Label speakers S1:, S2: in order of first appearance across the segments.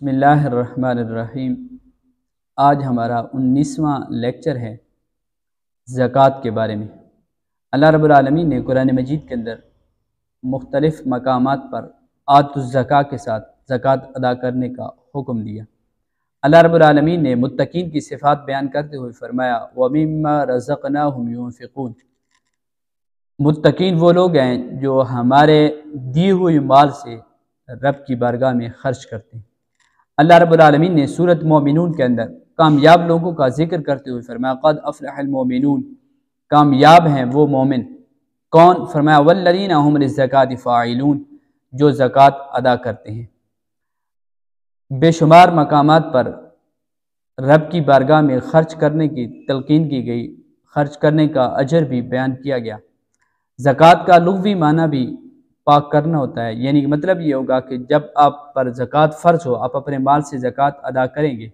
S1: بسم اللہ الرحمن الرحیم۔ آج ہمارا 19واں لیکچر ہے زکوٰۃ کے بارے میں۔ اللہ رب العالمین نے قرآن مجید کے اندر مختلف مقامات پر آتوا الزکوٰۃ کے ساتھ زکوٰۃ ادا کرنے کا حکم دیا۔ اللہ رب العالمین نے متقین کی صفات بیان کرتے ہوئے فرمایا وَمِمَّا رَزَقْنَاهُمْ يُنْفِقُونَ۔ متقین وہ لوگ ہیں جو ہمارے دی ہوئی مال سے رب کی بارگاہ میں خرچ کرتے ہیں۔ اللہ رب العالمین نے سورۃ مومنون کے اندر کامیاب لوگوں کا ذکر کرتے ہوئے فرمایا قد افلح المومنون، کامیاب ہیں وہ مومن۔ کون؟ فرمایا والذین هم للزکاۃ فاعلون، جو زکوٰۃ ادا کرتے ہیں۔ بے شمار مقامات پر رب کی بارگاہ میں خرچ کرنے کی تلقین کی گئی، خرچ کرنے کا اجر بھی بیان کیا گیا۔ زکوٰۃ کا لغوی معنی بھی پاک کرنا ہوتا ہے، یعنی مطلب یہ ہوگا کہ جب آپ پر زکوٰۃ فرض ہو، آپ اپنے مال سے زکوٰۃ ادا کریں گے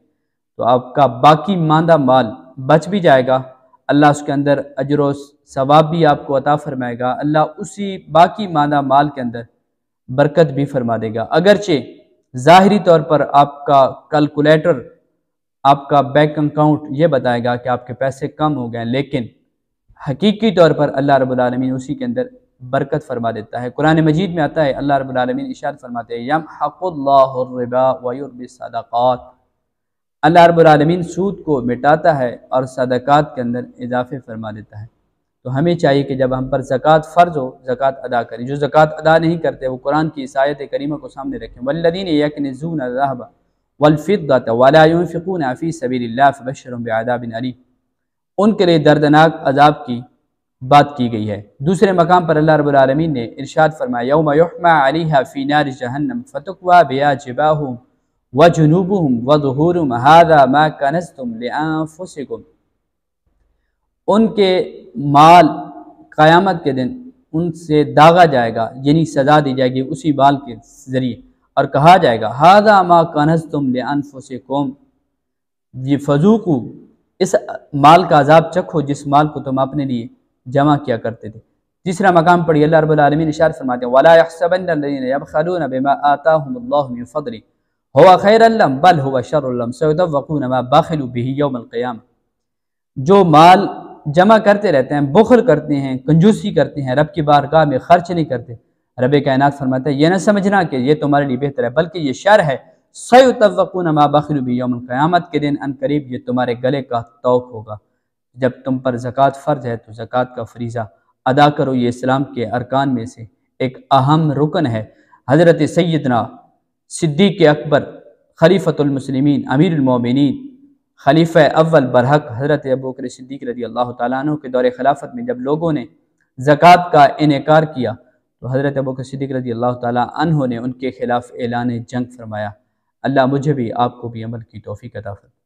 S1: تو آپ کا باقی ماندہ مال بچ بھی جائے گا، اللہ اس کے اندر اجر و ثواب بھی آپ کو عطا فرمائے گا، اللہ اسی باقی ماندہ مال کے اندر برکت بھی فرما دے گا۔ اگرچہ ظاہری طور پر آپ کا کیلکولیٹر، آپ کا بینک اکاؤنٹ یہ بتائے گا کہ آپ کے پیسے کم ہو گئے، لیکن حقیقی طور پر اللہ رب العالمین اسی کے اندر برکت فرما دیتا ہے۔ قرآن مجید میں آتا ہے، اللہ رب العالمین ارشاد فرماتے ہیں یمحق اللہ الربا ویربی الصدقات، اللہ رب العالمین سود کو مٹاتا ہے اور صدقات کے اندر اضافے فرما دیتا ہے۔ تو ہمیں چاہیے کہ جب ہم پر زکوٰۃ فرض ہو زکوٰۃ ادا کریں۔ جو زکوٰۃ ادا نہیں کرتے وہ قرآن کی اس آیت کریمہ کو سامنے رکھیں والذین یکنزون الذهب والفضة ولا ينفقون فی سبیل اللہ فبشرهم بعذاب علیم، ان کے لیے دردناک عذاب کی بات کی گئی ہے۔ دوسرے مقام پر اللہ رب العالمین نے ارشاد فرمایا یوم یحمى علیہا فی نار جہنم فتکوی بہا جباہہم وجنوبہم وظہورہم ھذا ما کنزتم لانفسکم، ان کے مال قیامت کے دن ان سے داغا جائے گا، یعنی سزا دی جائے گی اسی مال کے ذریعے، اور کہا جائے گا ھذا ما کنزتم لانفسکم، یہ فذوقوا، اس مال کا عذاب چکھو جس مال کو تم اپنے لیے جمع کیا کرتے تھے۔ تیسرا مقام پڑھی اللہ رب العالمین ارشاد فرماتے ہیں وَلَا يَحْسَبَنَّ الَّذِينَ يَبْخَلُونَ بِمَا آتَاهُمُ اللَّهُ مِنْ فَضْلِهِ هُوَ خَيْرًا لَهُمْ بَلْ هُوَ شَرٌّ لَهُمْ سَيُطَوَّقُونَ مَا بَخِلُوا بِهِ يَوْمَ الْقِيَامَةِ، جو مال جمع کرتے رہتے ہیں، بخل کرتے ہیں، کنجوسی کرتے ہیں، رب کی بارگاہ میں خرچ نہیں کرتے، رب کائنات فرماتا ہے یہ نہ سمجھنا کہ یہ تمہارے لیے بہتر ہے، بلکہ یہ شر ہے۔ سَيُطَوَّقُونَ مَا بَخِلُوا بِهِ يَوْمَ الْقِيَامَةِ، کے دن ان قریب یہ تمہارے گلے کا طوق ہوگا۔ جب تم پر زکوٰۃ فرض ہے تو زکوٰۃ کا فریضہ ادا کرو، یہ اسلام کے ارکان میں سے ایک اہم رکن ہے۔ حضرت سیدنا صدیق اکبر خلیفۃ المسلمین امیر المومنین خلیفہ اول برحق حضرت ابوبکر صدیق رضی اللہ تعالیٰ عنہ کے دور خلافت میں جب لوگوں نے زکوٰۃ کا انکار کیا تو حضرت ابوبکر صدیق رضی اللہ تعالیٰ عنہ نے ان کے خلاف اعلان جنگ فرمایا۔ اللہ مجھے بھی آپ کو بھی عمل کی توفیق عطا فرمائے۔